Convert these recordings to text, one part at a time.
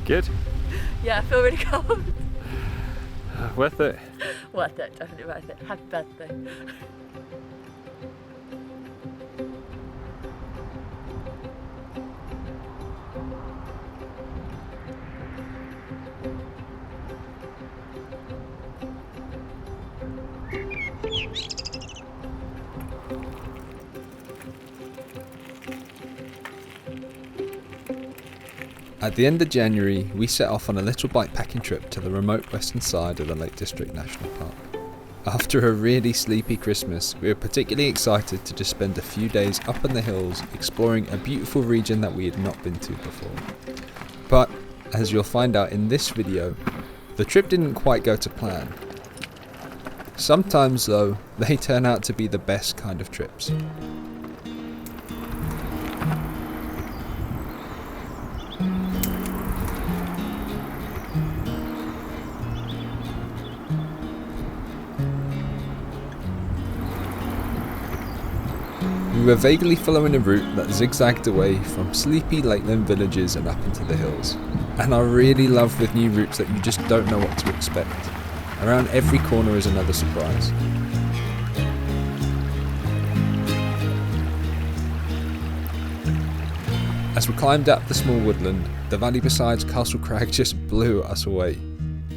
Good? Yeah, I feel really cold. Worth it? Worth it, definitely worth it. Happy birthday. At the end of January, we set off on a little bikepacking trip to the remote western side of the Lake District National Park. After a really sleepy Christmas, we were particularly excited to just spend a few days up in the hills exploring a beautiful region that we had not been to before. But, as you'll find out in this video, the trip didn't quite go to plan. Sometimes though, they turn out to be the best kind of trips. We were vaguely following a route that zigzagged away from sleepy Lakeland villages and up into the hills. And I really love with new routes that you just don't know what to expect. Around every corner is another surprise. As we climbed up the small woodland, the valley beside Castle Crag just blew us away.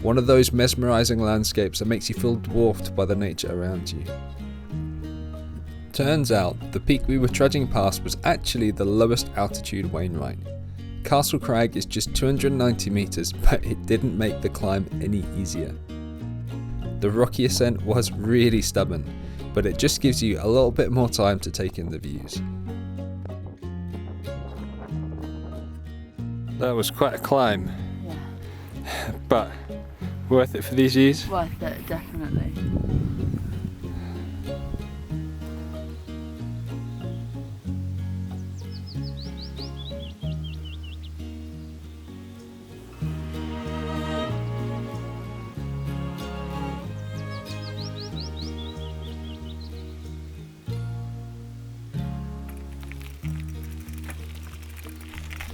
One of those mesmerising landscapes that makes you feel dwarfed by the nature around you. Turns out, the peak we were trudging past was actually the lowest altitude Wainwright. Castle Crag is just 290 metres, but it didn't make the climb any easier. The rocky ascent was really stubborn, but it just gives you a little bit more time to take in the views. That was quite a climb, Yeah, but worth it for these views? worth it, definitely.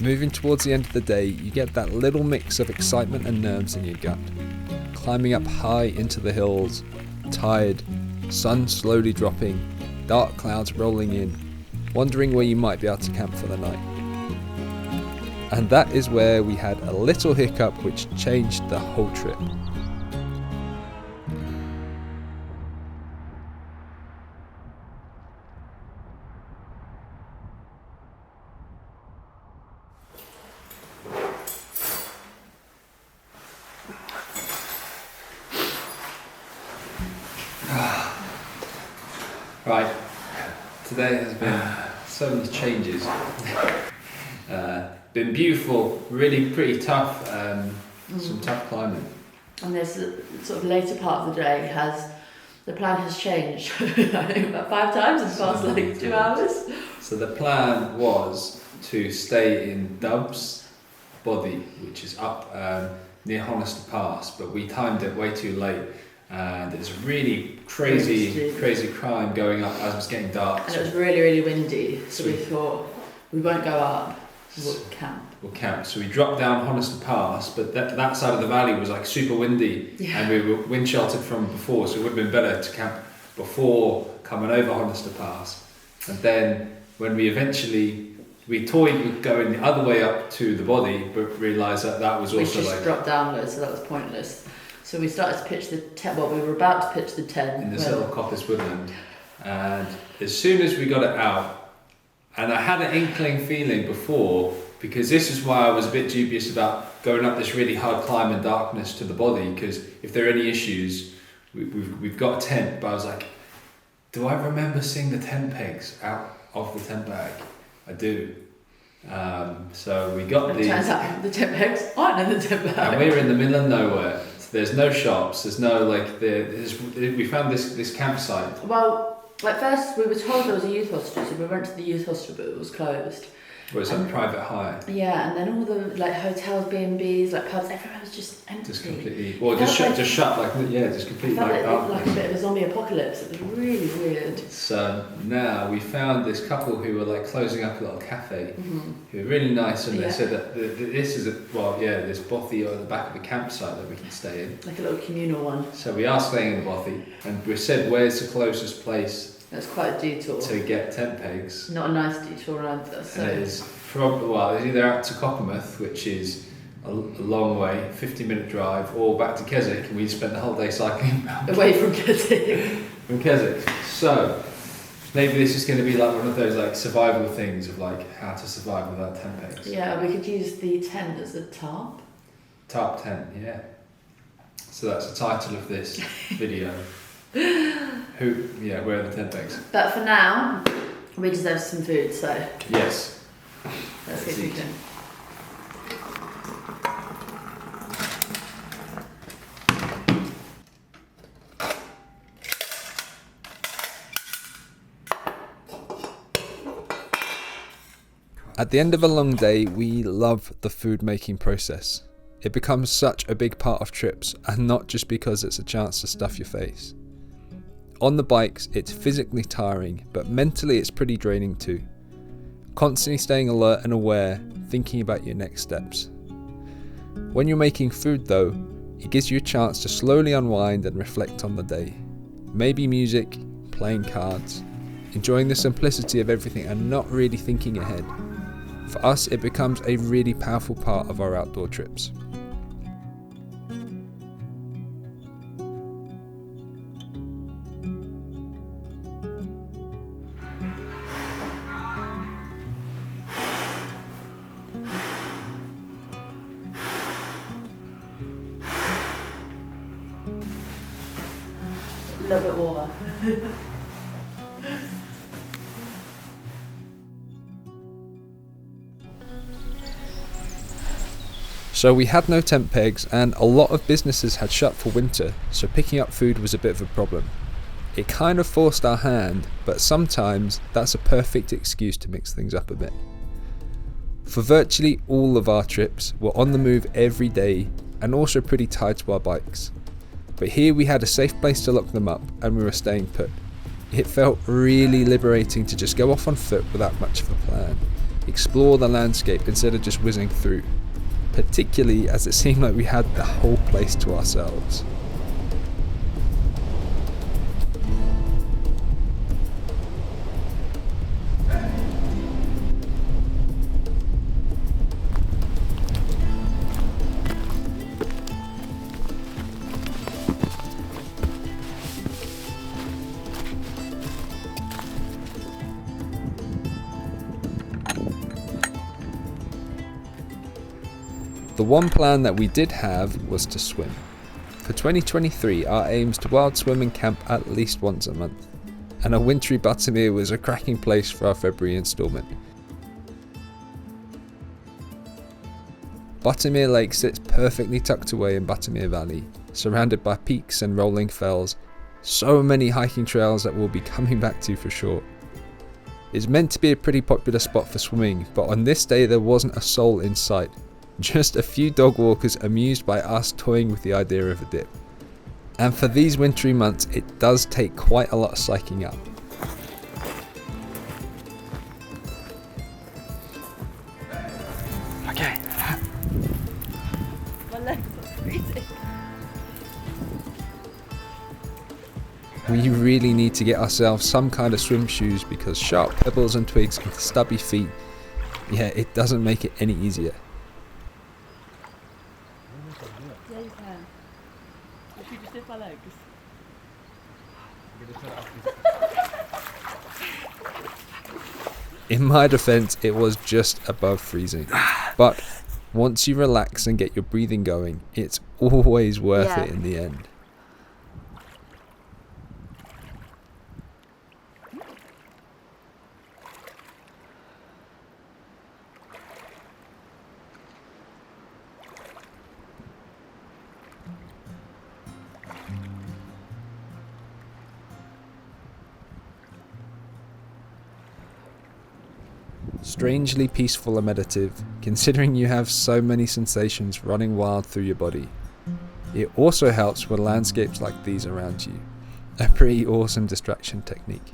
Moving towards the end of the day, you get that little mix of excitement and nerves in your gut. Climbing up high into the hills, tired, sun slowly dropping, dark clouds rolling in, wondering where you might be able to camp for the night. And that is where we had a little hiccup which changed the whole trip. Right, today has been so many changes. Been beautiful, really pretty tough, some tough climbing. And this sort of later part of the day the plan has changed, I think about 5 times in the past like 2 hours. So the plan was to stay in Dub's Body, which is up near Honister Pass, but we timed it way too late. And there's really crazy climb going up as it was getting dark. And it was really, really windy, so we thought we won't go up, we'll camp. So we dropped down Honister Pass, but that side of the valley was like super windy, Yeah. and we were wind sheltered from before, so it would have been better to camp before coming over Honister Pass. And then when we toyed with going the other way up to the Body, but realised that was also we just dropped down loads, so that was pointless. So we started to pitch the tent. Well, we were about to pitch the tent in this little coppice woodland, and as soon as we got it out, and I had an inkling feeling before, because this is why I was a bit dubious about going up this really hard climb in darkness to the Body, because if there are any issues, we've got a tent, but I was like, do I remember seeing the tent pegs out of the tent bag? I do. So we got the... Turns out the tent pegs aren't in the tent bag. And we were in the middle of nowhere. There's no shops, there's no we found this campsite. Well, at first we were told there was a youth hostel, so we went to the youth hostel, but it was closed. Where it's like private hire. Yeah, and then all the like hotels, B&Bs, like pubs, everywhere was just empty. Just completely, well, just shut, just completely felt like like a bit of a zombie apocalypse. It was really weird. So now we found this couple who were like closing up a little cafe, who were really nice, and they said that this is this bothy at the back of a campsite that we can stay in. Like a little communal one. So we are staying in the bothy, and we said, where's the closest place? It's quite a detour. To get tent pegs. Not a nice detour around us. So. And it is it's either out to Coppermouth, which is a long way, 50-minute drive, or back to Keswick, and we spent the whole day cycling away from Keswick. From Keswick. So maybe this is going to be like one of those like survival things of like how to survive without tent pegs. Yeah, we could use the tent as a tarp. Tarp tent, yeah. So that's the title of this video. Where are the tent pegs? But for now, we deserve some food, so. Yes. Let's get eating. At the end of a long day, we love the food making process. It becomes such a big part of trips, and not just because it's a chance to stuff your face. On the bikes, it's physically tiring, but mentally it's pretty draining too. Constantly staying alert and aware, thinking about your next steps. When you're making food though, it gives you a chance to slowly unwind and reflect on the day. Maybe music, playing cards, enjoying the simplicity of everything and not really thinking ahead. For us, it becomes a really powerful part of our outdoor trips. A little bit warmer. So we had no tent pegs and a lot of businesses had shut for winter, so picking up food was a bit of a problem. It kind of forced our hand, but sometimes that's a perfect excuse to mix things up a bit. For virtually all of our trips, we're on the move every day and also pretty tied to our bikes. But here we had a safe place to lock them up and we were staying put. It felt really liberating to just go off on foot without much of a plan, explore the landscape instead of just whizzing through, particularly as it seemed like we had the whole place to ourselves. The one plan that we did have was to swim. For 2023, our aim is to wild swim and camp at least once a month, and a wintry Buttermere was a cracking place for our February instalment. Buttermere Lake sits perfectly tucked away in Buttermere Valley, surrounded by peaks and rolling fells, so many hiking trails that we'll be coming back to for sure. It's meant to be a pretty popular spot for swimming, but on this day there wasn't a soul in sight. Just a few dog walkers amused by us toying with the idea of a dip. And for these wintry months, it does take quite a lot of psyching up. Okay. My legs are freezing. We really need to get ourselves some kind of swim shoes because sharp pebbles and twigs and stubby feet, it doesn't make it any easier. Yeah, you can. If you just dip my legs. In my defense, it was just above freezing. But once you relax and get your breathing going, it's always worth it in the end. strangely peaceful and meditative, considering you have so many sensations running wild through your body. It also helps with landscapes like these around you. A pretty awesome distraction technique.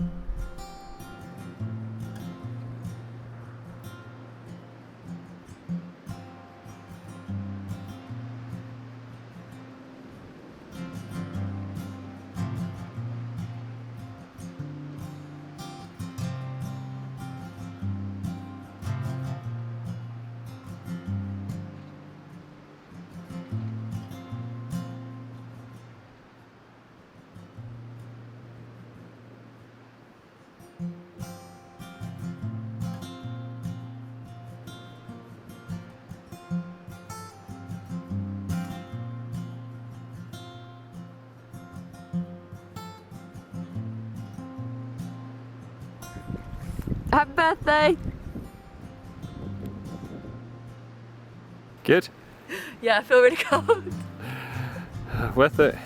Happy birthday! Good? Yeah, I feel really cold. Worth it?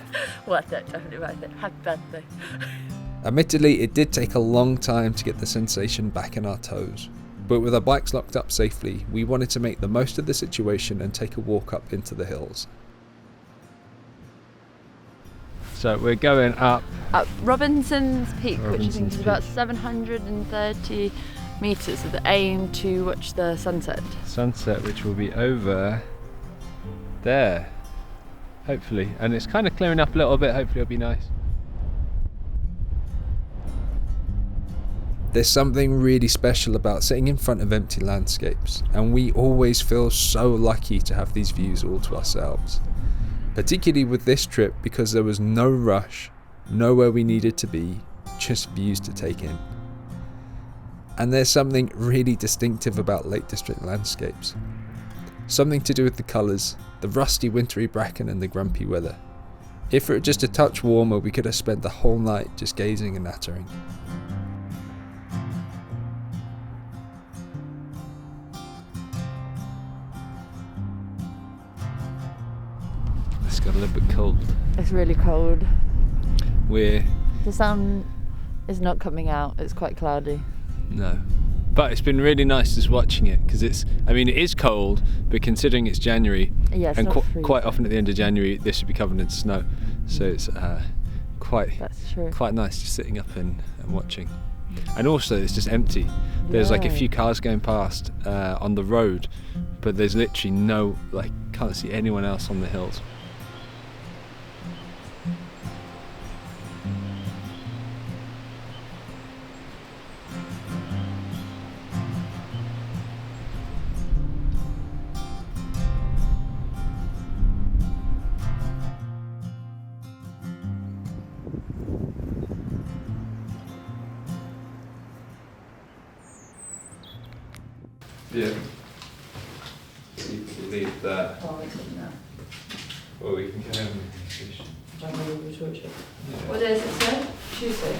Worth it, definitely worth it. Happy birthday. Admittedly, it did take a long time to get the sensation back in our toes, but with our bikes locked up safely, we wanted to make the most of the situation and take a walk up into the hills. So we're going up Robinson's Peak, which I think Robinson's is about 730 metres with the aim to watch the sunset. sunset, which will be over there, hopefully, and it's kind of clearing up a little bit. Hopefully it'll be nice. There's something really special about sitting in front of empty landscapes, and we always feel so lucky to have these views all to ourselves, particularly with this trip because there was no rush, nowhere we needed to be, just views to take in. And there's something really distinctive about Lake District landscapes. Something to do with the colours, the rusty wintry bracken and the grumpy weather. If it were just a touch warmer, we could have spent the whole night just gazing and nattering. It's got a little bit cold. It's really cold. The sun is not coming out, it's quite cloudy. No. But it's been really nice just watching it because it is cold, but considering it's January, Yeah, it's and not quite often at the end of January this should be covered in snow, so it's That's true. quite nice just sitting up and watching. And also it's just empty. There's like a few cars going past on the road, but there's literally can't see anyone else on the hills. Yeah. You can leave that. Oh, it's in there. Or we can go home. What day is it today? Tuesday.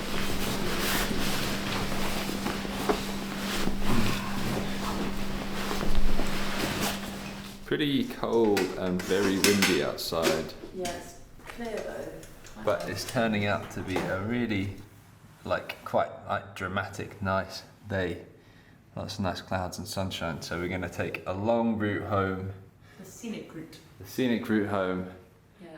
Pretty cold and very windy outside, Yeah, it's clear though. but it's turning out to be a really quite dramatic, nice day. Lots of nice clouds and sunshine, so we're going to take a long route home. The scenic route. The scenic route home. Yeah.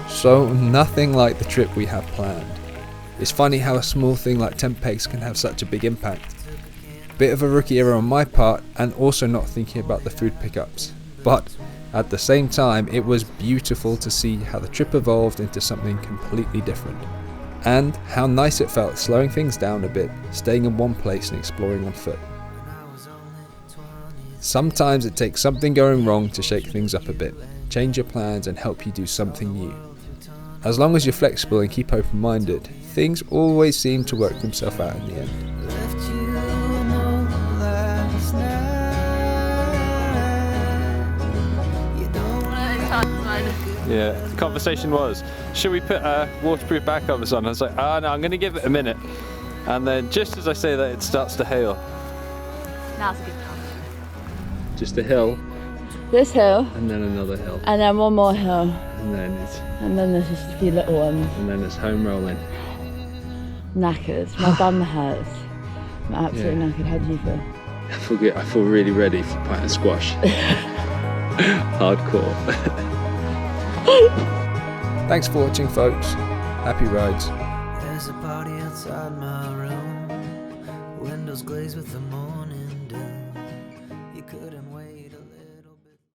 So nothing like the trip we had planned. It's funny how a small thing like tent pegs can have such a big impact. Bit of a rookie error on my part, and also not thinking about the food pickups. But at the same time, it was beautiful to see how the trip evolved into something completely different. And how nice it felt slowing things down a bit, staying in one place and exploring on foot. Sometimes it takes something going wrong to shake things up a bit, change your plans and help you do something new. As long as you're flexible and keep open-minded, things always seem to work themselves out in the end. Yeah, the conversation was, should we put waterproof back covers on? I was like, no, I'm going to give it a minute. And then just as I say that, it starts to hail. Now's a good time. Just a hill, This hill, and then another hill, and then one more hill, and then there's just a few little ones. it's home rolling. Knackered. My bum hurts. I'm absolutely knackered. How do you feel? I feel really ready for pint of squash. Hardcore. Thanks for watching, folks. Happy rides. There's a party outside my room. Windows glazed with the moon.